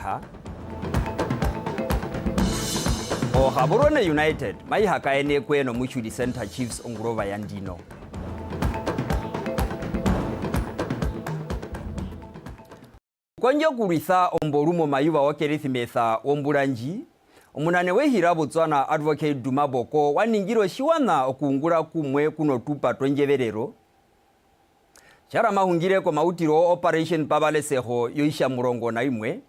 Mangeha. O Gaborone United, Maiha Kaene Kweno Mutual Center Chiefs Ongurova Yandino. Konjo kuritha omborumo mayuba wakerithimesa omburanji. Omunane wehira Botswana Advocate Dumaboko waningiro shiwana okungura kumwe kuno tupa twenjeverero. Chara mahungire ko mautiro Operation Pabaleseho yoisha murongo na imwe.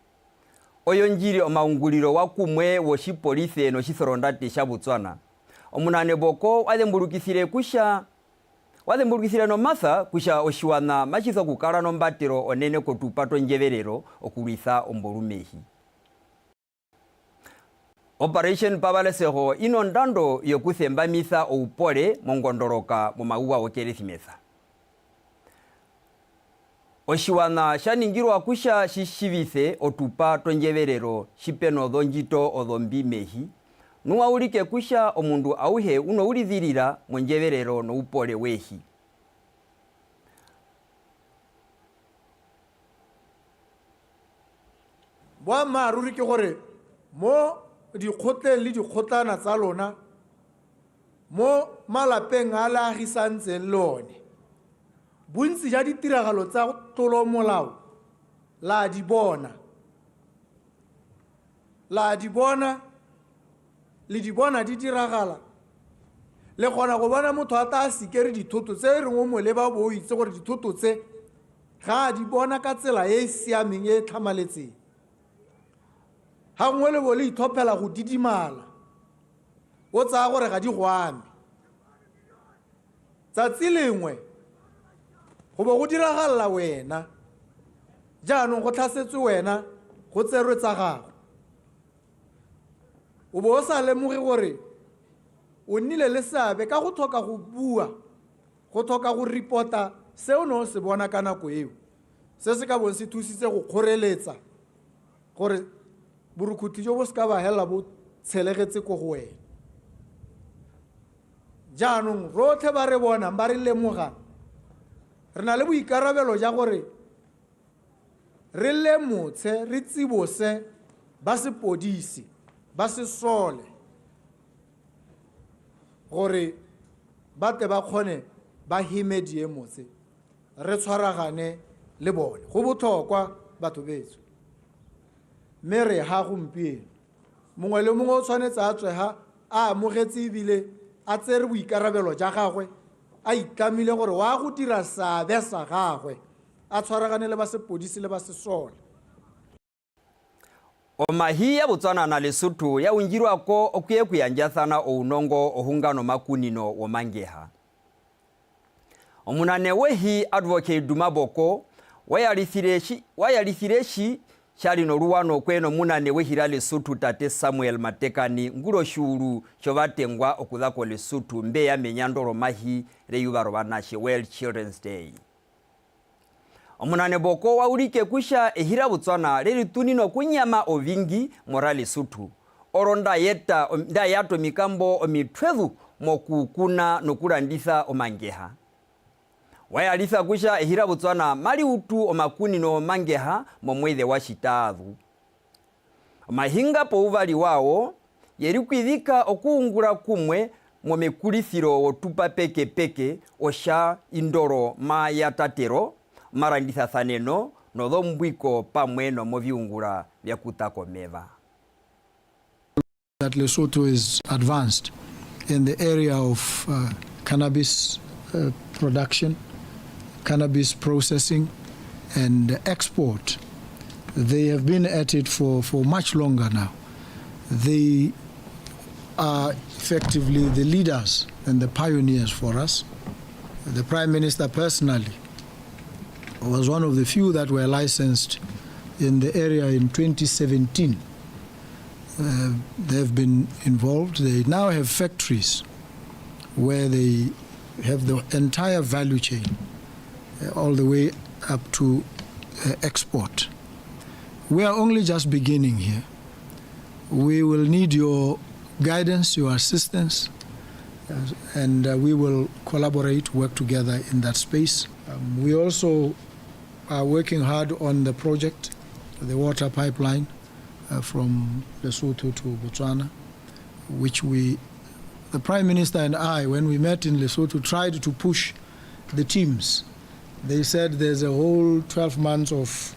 Oyonjiri omaunguliro wakumwe woshi police no shithorondati sha Botswana. Omunane boko wademburukisire no matha kusha oshiwana machizo kukara no mbatiro onene ko tupa twenjeverero okuritha omborumehi. Operation Pabaleseho inondando yokuthemba mitha oupole mongondoroka mu mauwa wokerithimesa. Oshiwana shaningirwa kusha shishivise otupa twenjeverero shipeno dhonjito odhombi mehi. Nuwa ulike kusha omundu auhe uno ulithirira monjeverero no upole wehi. Bwa maruri ke gore mo dikgotle le dikgotlana tsa lona mo malapeng a la agisantse lone. Bontsi ja ditiragalo tsa tolo molao la di bona di diragala le gona go bona motho a ta sikere dithoto tse re mo le ba bo itse gore dithoto tse ga di bona ka tsela e siameng e tlhamaletseng ha ngwe le bole ithopela go didimala o tsa gore ga di gwane tsa tsilengwe go bo go diragalla wena jaanong go tlhasetswe wena go tserwe tsa gago o bo sa lemoge gore o nnile le seabe ka go thoka go bua go thoka go reporta se o no se bona ka nako eo se se ka bonse thusitse go kgoreletsa gore burukuthi jo bo ska ba hela bo tshelegetse go go wena jaanong rotlhe ba re bona ba re lemoga re na le boikarabelo ja gore re lemotse re tsibose ba se podisi ba se sole gore ba te ba khone ba himedie motse re tshwaragane le bone go botlhokwa batho betso mere ha gompieno mongwe le mongwe o tshwanetse a tswe ha a amogetse ebile a tsere boikarabelo ja gagwe a itlamile gore wa go dira sabe sa gagwe a tshwaragane le ba se podisi le ba se sole. Omahi ya Botswana na Lesotho ya unjirwa ko okuye kuyanjathana ounongo ohungano makunino wo Mangeha. Omunane wehi Advocate Dumaboko wayalithireshi shali no ruwano kweno munane wehira Lesotho tate Samuel Matekani ngulo shuru chovatengwa okudhako Lesotho mbeya menyandoro mahi reyubaro banashe World Children's Day. Omunane boko waulike kusha ehira Botswana reri tunino kunyama ovingi mora Lesotho. Oronda yato mikambo omitwevu mokukuna nokuranditha omangeha. Wayalitha kusha ehira Botswana mali utu omakunino Mangeha momwethe wa shitavu. Mahinga po uvali wao yerikwidhika okuungura kumwe momekulithiro otupa peke peke osha indoro ma yatatero maranditha thaneno no dhombwiko pamwe no moviungura vya kutakomeva. That Lesotho is advanced in the area of cannabis production, cannabis processing and export. They have been at it for much longer now. They are effectively the leaders and the pioneers for us. The Prime Minister personally was one of the few that were licensed in the area in 2017. They've been involved. They now have factories where they have the entire value chain all the way up to export. We are only just beginning here. We will need your guidance, your assistance, and we will collaborate, work together in that space. We also are working hard on the project, the water pipeline, from Lesotho to Botswana, which the Prime Minister and I, when we met in Lesotho, tried to push the teams. They said there's a whole 12 months of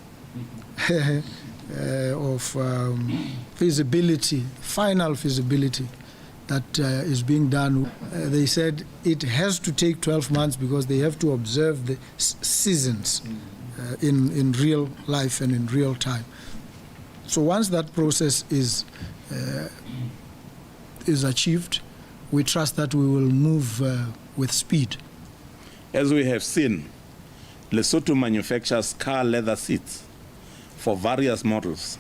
feasibility, final feasibility that is being done. They said it has to take 12 months because they have to observe the seasons in real life and in real time. So once that process is achieved, we trust that we will move with speed. As we have seen, Lesotho manufactures car leather seats for various models,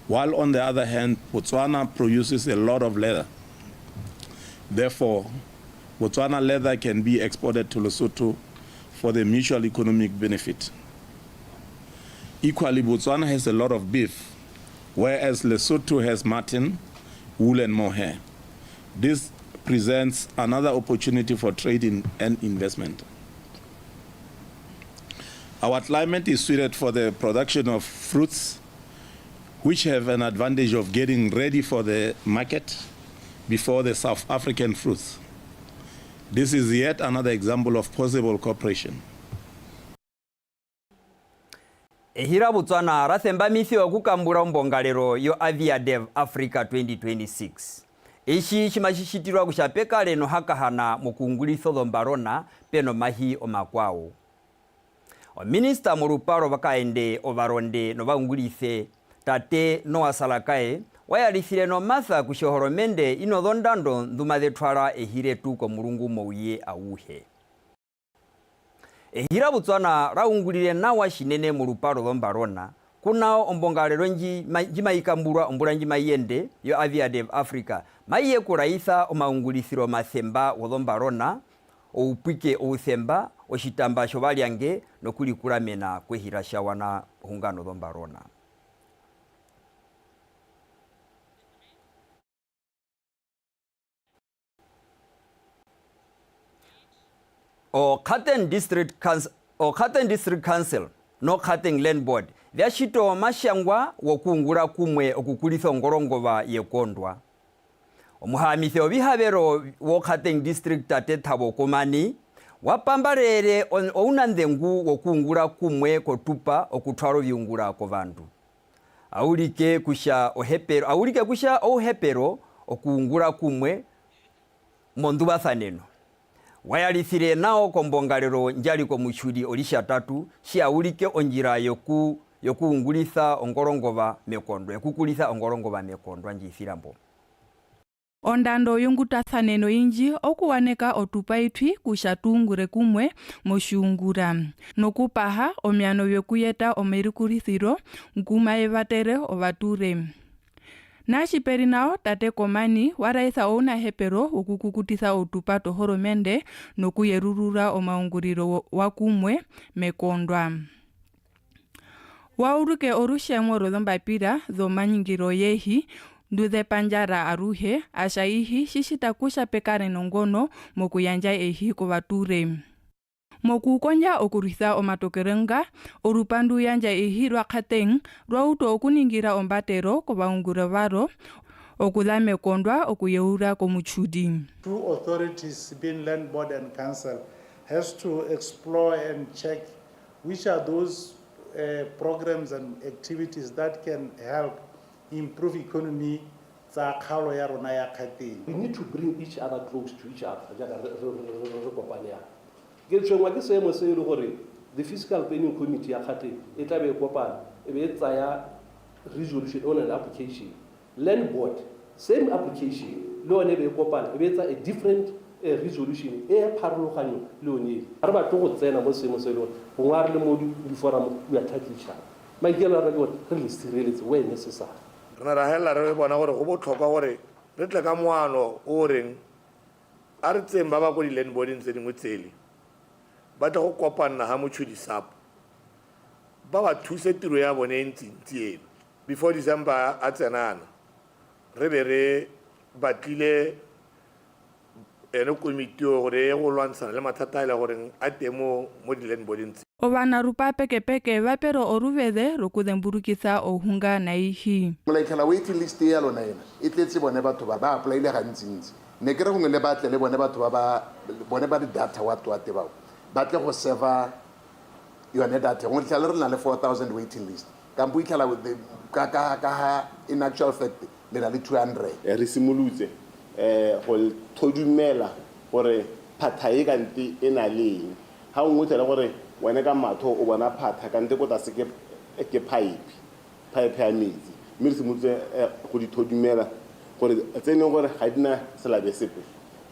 while on the other hand, Botswana produces a lot of leather. Therefore, Botswana leather can be exported to Lesotho for the mutual economic benefit. Equally, Botswana has a lot of beef, whereas Lesotho has mutton, wool and mohair. This presents another opportunity for trading and investment. Our climate is suited for the production of fruits, which have an advantage of getting ready for the market before the South African fruits. This is yet another example of possible cooperation. Ehira Botswana rathembamisiwa kukambura mbongalero yo Aviadev Africa 2026. Ishi chimashishitirwa kushapeka leno hakahana mukunguliso lombarona peno mahi omakwao. Minister Muruparo bakaende obaronde no bangulise tate no asalakae wayalithire no matha kushohoromende ino dhondando ndumadhetwara ehire tuko mulungu mouye auhe. Ehira Botswana raungulire nawa shinene Muruparo lombarona kunao ombongalero njimaikambura ombura njimayende yo Aviadev Africa maiye kuraitha omaungulisiro mathemba wolombarona oupwike outhemba oshitamba shobalyange nokuli kulamena kwehira shawana hungano lombarona. O Gauteng District Council no Gauteng Land Board vyashito mashangwa wokungura kumwe okukulitha ngorongova yekondwa. Omuhamithi obihabero wo Gauteng District tate Thabo Komani wapambarere ounandhengu wokungura kumwe kotupa okutwaro byungura ko bantu. Aulike kusha ohepero okungura kumwe monduba thaneno. Wayalithire nao kombongalero njali ko muchudi olisha tatu shi aulike onjira yokungulitha ongorongova mekondo yakukulitha ongorongova mekondo anjifirambo. Ondando yungutathaneno inji okuwaneka otupa itwi kushatungure kumwe moshungura nokupaha omyano byokuyeta omerikurisiro nkuma evatere ovature. Nashiperi nao tate Komani waraitha ouna hepero okukukutitha otupa tohoromende nokuyerurura omaunguriro wakumwe mekondwa. Wauruke orushemwo rodhombapira dhomanyingiro yehi ndude panjara aruhe ashaihi shishitakusha pekare nongono mokuyanja ehi kovature. Mokukonja okuritha omatokerenga orupandu yanja ehi rwa Gauteng rwauto okuningira ombatero kovaungure varo okudhame kondwa okuyeura komuchudi. Two authorities being Land Board and Council has to explore and check which are those programs and activities that can help improve economy tsa khalo ya rona ya Gauteng. We need to bring each other close to each other. The Fiscal Planning Committee ya Gauteng e tla be kopana e be tsaya resolution on an application. Land Board same application lo ne be kopana e be tsa a different resolution e pharologanyo le one re ba tlo go tsena mo semo se lo ngware le mo di forum ya tatisha maikela ra go re le sireletse we necessary. Rena ra hela re bona gore go botlhokwa gore re tle ka moano o reng a re tseng ba go di land boarding tse dingwe tsele ba tla go kopana ha motšhudi sapo ba ba thuse tiro ya bone ntsi eno before December a tsenana re be re batlile eno komiti gore go lwantshana le mathata a ile gore a temo mo di land boarding. Ovana rupa peke vapero oruvede rokudemburukisa ohunga na ihi. Molaikhala waiting list ya lona ena e tletse bone batho ba apply-ile gantsintsi ne ke re go ne batle le bone batho bone ba di data wa bao batle go server yone data go tlhela re na le 4,000 waiting list kampo itlhala ka in actual fact le na le 200 re simolutse go thodumela gore phatha e kante e na leng ha o ngotlela gore wena ka matho o bona phatha kante go ta se ke pipe ya metsi mme re simolutse go di thodumela gore tsene gore ga dina selabe sepe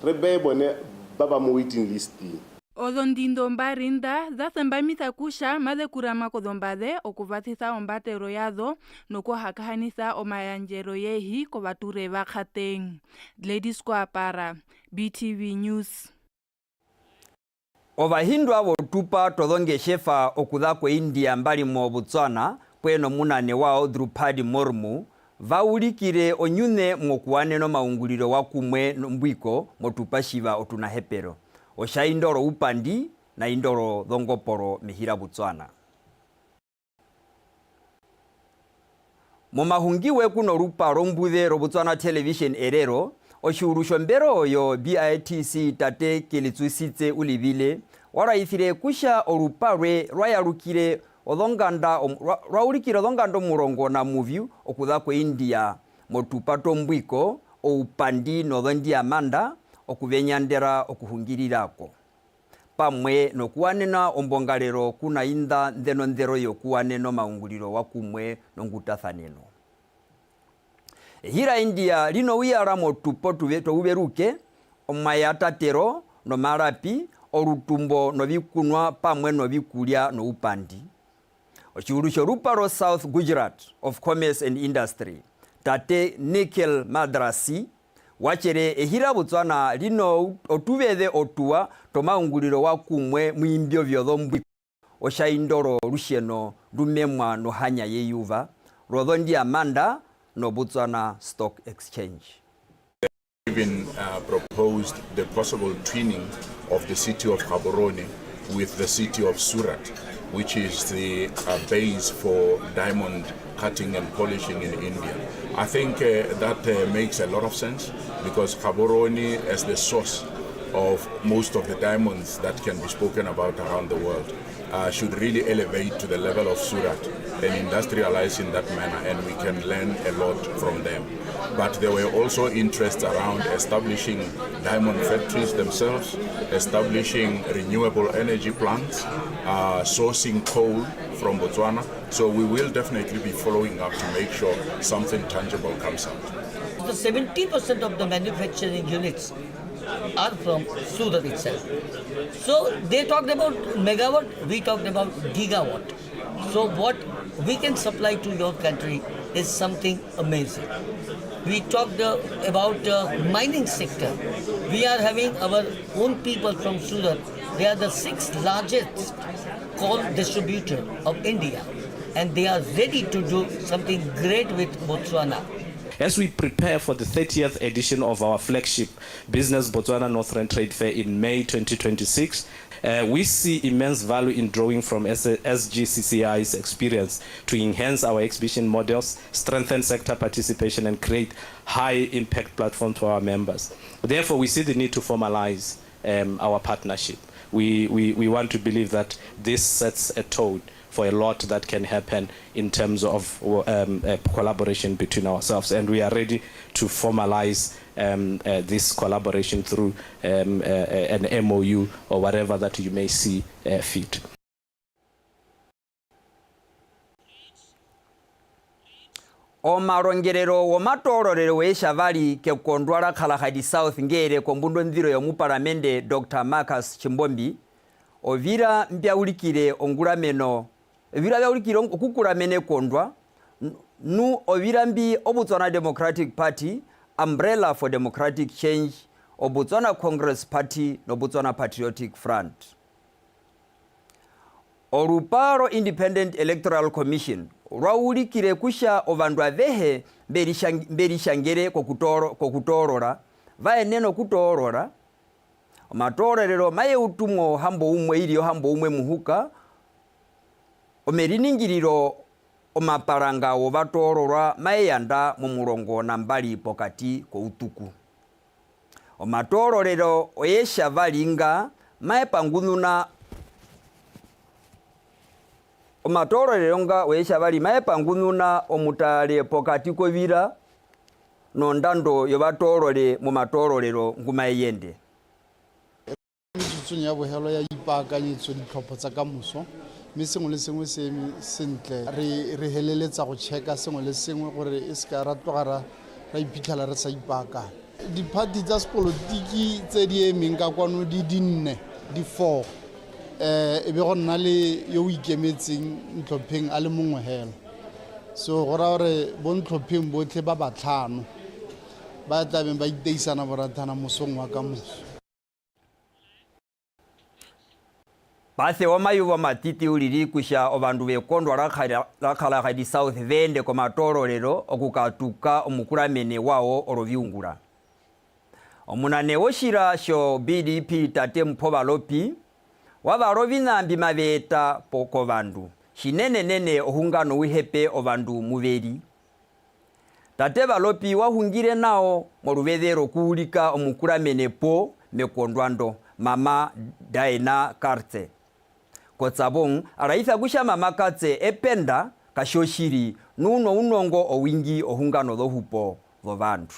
re be bone ba ba mo waiting listing. Odondindo mbarinda zathembamisa kusha made kurama kodombade okuvatisa ombatero yado noko hakahanisa omayanjero yehi kovature vakhateng. Gladys Kwapara, BTV News. Ovahindwa votupa todonge shefa okuda kwe India mbali mo Botswana pweno munane wao Drupadi Murmu vaulikire onyune mwokuwane no maunguliro wakumwe mbwiko motupa shiva otuna hepero. Osha indoro upandi na indoro dhongoporo mihira Botswana. Momahungiwe kuno rupa rombudhe ro Botswana Television erero, oshurusho mbero oyo BITC tate kilitsusitse ulibile, waraithire kusha oruparwe rwayarukire rwaulikire odhongando murongo na movie okuda kwe India motupato mbwiko oupandi nodhondi amanda okuvenyandera okuhungirirako pamwe nokuwanena ombongalero kuna inda ndero yokuwaneno maunguliro wakumwe nongutathaneno. Hira India lino wiyara motupo tuveto uberuke omayatatero no marapi orutumbo no bikunwa pamwe no bikulya no upandi. Ochiurusho ruparo South Gujarat of Commerce and Industry tate Nikhil Madrasi wachere ehira Botswana lino otuvede otua tomaunguliro wakumwe mwimbyo vyodhombwi osha indoro rusheno rumemwa no hanya yeyuva rodhondi amanda no Botswana Stock Exchange. Even proposed the possible twinning of the city of Gaborone with the city of Surat, which is the base for diamond cutting and polishing in India. I think that makes a lot of sense because Gaborone is the source of most of the diamonds that can be spoken about around the world. Should really elevate to the level of Surat and industrialize in that manner, and we can learn a lot from them. But there were also interests around establishing diamond factories themselves, establishing renewable energy plants, sourcing coal from Botswana. So we will definitely be following up to make sure something tangible comes out. The 70% of the manufacturing units are from Surat itself. So they talked about megawatt, we talked about gigawatt. So what we can supply to your country is something amazing. We talked about mining sector. We are having our own people from Surat. They are the 6th largest coal distributor of India, and they are ready to do something great with Botswana. As we prepare for the 30th edition of our flagship Business Botswana Northern Trade Fair in May 2026, we see immense value in drawing from SGCCI's experience to enhance our exhibition models, strengthen sector participation, and create high-impact platforms for our members. Therefore, we see the need to formalize our partnership. We want to believe that this sets a tone for a lot that can happen in terms of collaboration between ourselves, and we are ready to formalize this collaboration through an MOU or whatever that you may see fit. Omarongerero womatororero weeshavali ke kondwara Kalahadi South ngere kombundo ndhiro yomuparamende Dr. Marcus Chimbombi ovira mbyaulikire ongulameno evira byaulikire okukulamene kondwa nu ovira mbi Botswana Democratic Party, Umbrella for Democratic Change, Botswana Congress Party no Botswana Patriotic Front. Oruparo Independent Electoral Commission rwaulikire kusha ovandwa vehe berishangere kokutorora vaeneno kutorora matorerero maye utumo hambo umwe iliyo hambo umwe muhuka omeriningiriro omaparanga wobatororwa mayeyanda mu mulongo na mbali pokati ko utuku omatororero oyesha valinga maepangununa omatororero nga oyesha vali maepangununa omutale pokati ko vira nondando yobatorore mu matororero ngumayende ya bohelo ya ipaakanyetso ditlhopho tsa kamoso mme sengwe le sengwe se sentle re heleletsa go checka sengwe le sengwe gore e se ka ra tlogara ra iphitlhela re sa ipaakanya diphati tsa sepolotiki tse di emeng ka kwano di 4 e be go nna le yo o ikemetseng ntlhopheng a le mongwe hela so go ra gore bo ntlhopheng botlhe ba batlhano ba tlabeng ba iteisana boratana mosong wa kamoso Base wa mayuwa matiti uliri kusha obandu bekondwa rakhala di South Vende ko matororero okukatuka omukuramene wao orovyungura. Omunane woshira sho BDP tate mpoba lopi wabarovinambi mabeta poko bandu. Shinene nene ohungano wihepe obandu muveri. Tate balopi wahungire nao moruvedero kuulika omukuramene po mekondwando mama Daina Karte. Kotsabong araitha gusha mama Katse ependa kashoshiri nuno unongo owingi ohungano dhohupo dhobandu.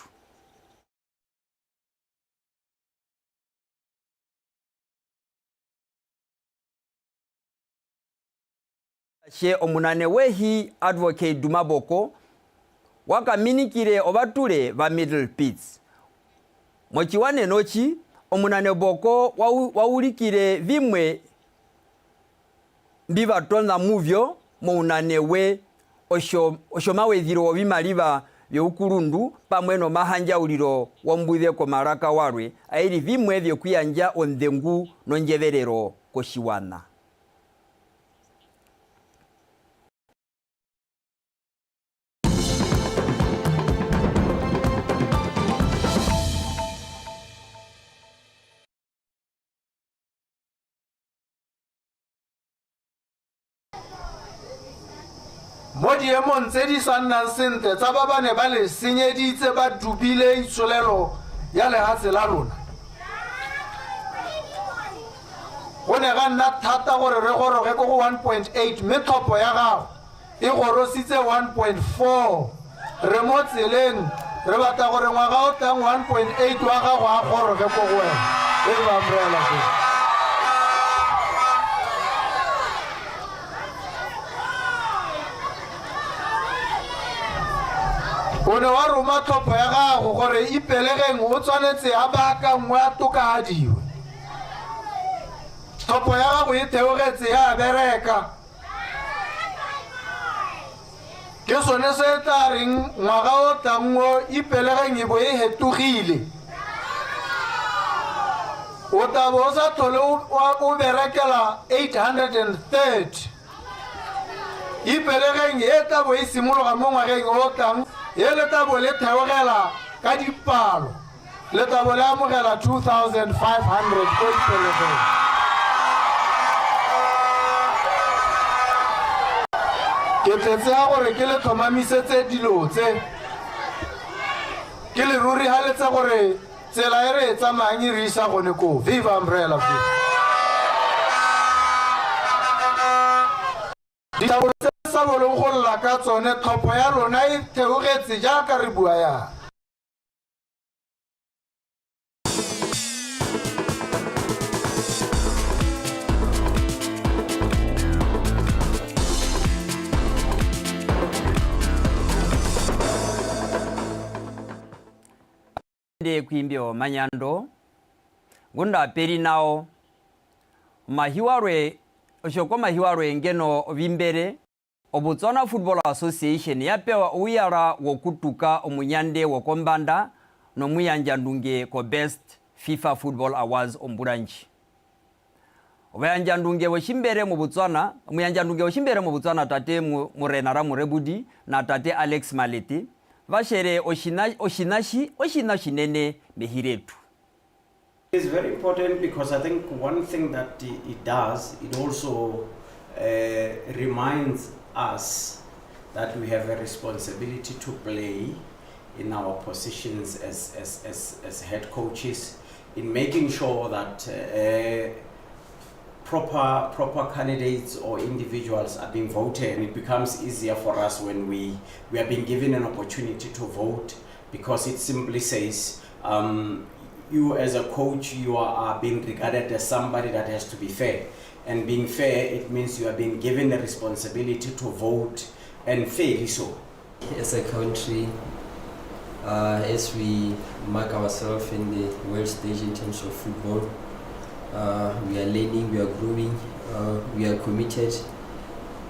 She omunane wehi advocate Dumaboko wakaminikire obatule ba Middle Pits. Mochiwane nochi omunane boko waulikire vimwe mbiva tona muvyo mounane we oshomawe dhiro vimaliva vyoukurundu pamweno mahanja uliro wambuze ko maraka warwe airi vimwe vyo kuyanja ondhengu nonjeverero koshiwana. Modi emon tse di sanna sente tsa ba bane ba le senyeditse ba dubile itsolelo ya lehatse la rona gone ga nna thata gore re goroge ko go 1.8 mme thopo ya gago e gorositse 1.4 re mo tseleng re batla gore ngwaga o tlang 1.8 wa gago a goroge ko go wena e ba mrela go One wa roma thopo ya gago gore ipelegeng o tshwanetse a baka ngwe a tokadiwe. Thopo ya gago e theogetse ya bereka. Ke sone se tareng ngwaga o tangwo ipelegeng e bo e hetogile. O tabo sa thole o berekela 830. Ipelegeng e tabo e simologa mo ngwageng o tang Ele tabo le theogela ka dipalo le tabo le amogela 2,500 ko ipelegeng. Ke tletse ya gore ke le tlhomamisetse dilo tse ke le ruri ha letsa gore tsela e re tsamayang e re isa gone ko viva umbrella ditabo tse sa bolong go lla ka tsone thopo ya lona e theogetse jaaka re bua ya de kwimbio manyando gunda peri nao mahiwarwe oshoko mahiwarwe ngeno vimbere Botswana Football Association yapewa uyara wokutuka omunyande wokombanda no muyanjandunge ko best FIFA Football Awards omburanji. Obayanjandunge woshimbere mu Botswana, muyanjandunge woshimbere mu Botswana tate Murenara Murebudi na tate Alex Maleti. Vashere oshinashi nene mehiretu. It's very important because I think one thing that it does, it also reminds us that we have a responsibility to play in our positions as head coaches in making sure that proper candidates or individuals are being voted, and it becomes easier for us when we are being given an opportunity to vote, because it simply says you as a coach, you are being regarded as somebody that has to be fair, and being fair, it means you are being given the responsibility to vote, and fairly so. As a country, as we mark ourselves in the world stage in terms of football, we are learning, we are growing, we are committed,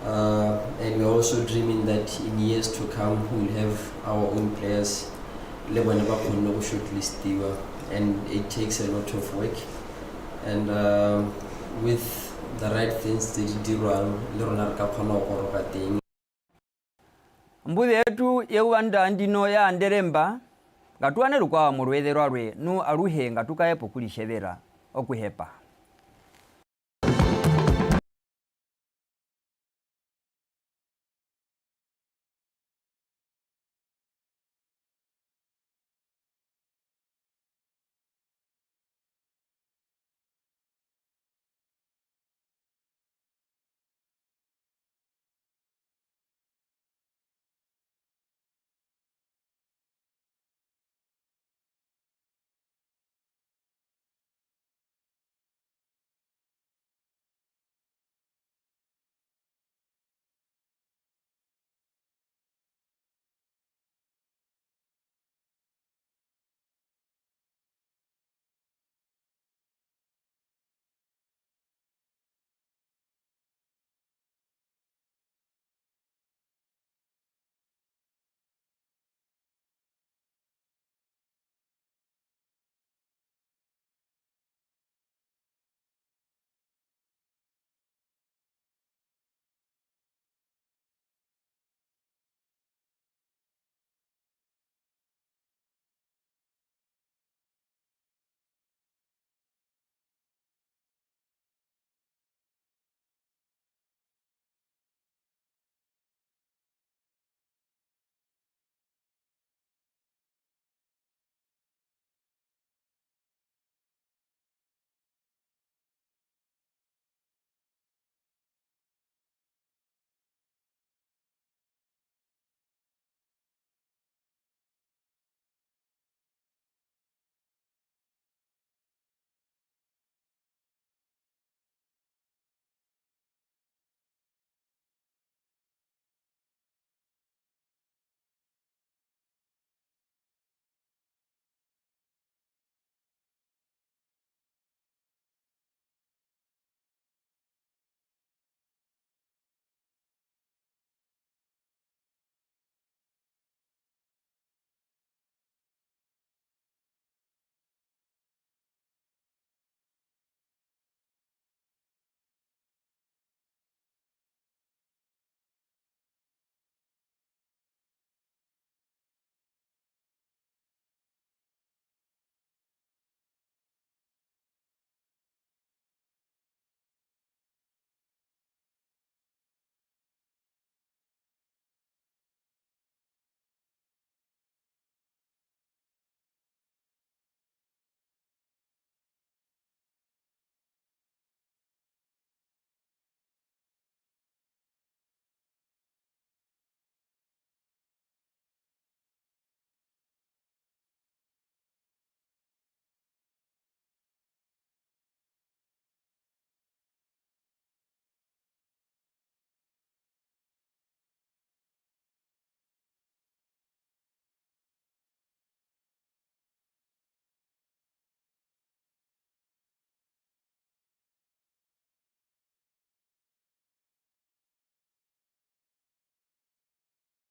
and we are also dreaming that in years to come we will have our own players, and it takes a lot of work, and with the right things mbuzi yetu yeuwanda ndino ya anderemba ngatuane lukwa mu lwethe lwalwe nu aluhe ngatukayepo kulishebera okuhepa.